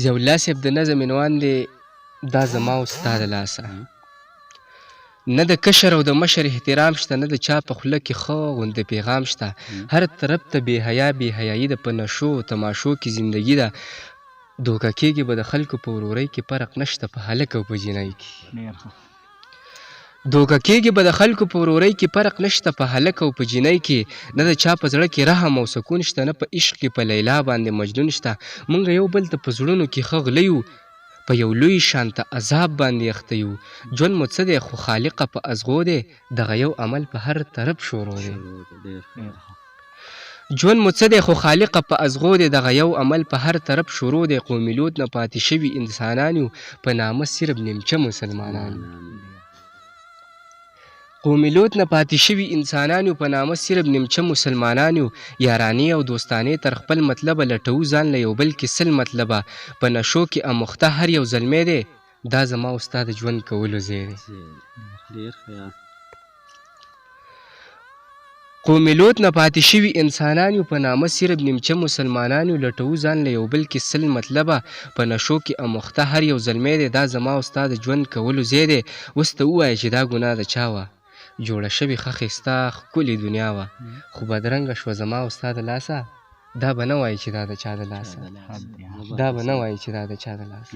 ضیاءالله صاحب د نظم عنوان دی دا زما او ستا د لاسه. نه د کشر او د مشر احترام شته، نه د چا په خوله کې ښه غوندې پیغام شته. هر طرف ته بې حیا بې حیایي ده، په نشو تماشو کې زندګي ده. دوکه کېږي به د خلکو په ورورۍ کې، فرق نشته په هلک او په جینۍ کې. دوکه کېږي به د خلکو په ورورۍ کې، فرق نشته په هلک او په جینۍ کې. نه د چا په زړه کې رحم او سکون شته، نه په عشق کې په لیلا باندې مجنون شته. موږ یو بل ته په زړونو کې ښه غله یو، په یو لوی شانته عذاب باندې اخته یو. ژوند مو څه دی خو خالقه په ازغو دی، دغه یو عمل په هر طرف شروع دی. ژوند مو څه دی خو خالقه په ازغو دی، دغه یو عمل په هر طرف شروع دی. قومي لوط نه پاتې شوي انسانان یو، په نامه صرف نیمچه مسلمانان یو. قومي لوط نه پاتې شوي انسانان یو، په نامه صرف نیمچه مسلمانان یو. یارانې او دوستانې تر خپل مطلبه، لټوو ځان له یو بل کې سل مطلبه. په نشو کې اموخته هر یو زلمی دی، دا زما او ستا د ژوند کولو ځای دی. قومي لوط نه پاتې شوي انسانان یو، په نامه صرف نیمچه مسلمانان یو. لټوو ځان له یو بل کې سل مطلبه، په نشو کې اموخته هر یو زلمی دی، دا زما او ستا د ژوند کولو ځای دی. اوس ته ووایه چې دا ګناه د چا وه؟ جوړه شوې ښه ښایسته ښکلې دنیا وه، خو بدرنګه شوه زما او ستا د لاسه. دا به نه وایي چې دا د چا د لاسه، دا به نه وایي چې دا د چا د لاسه.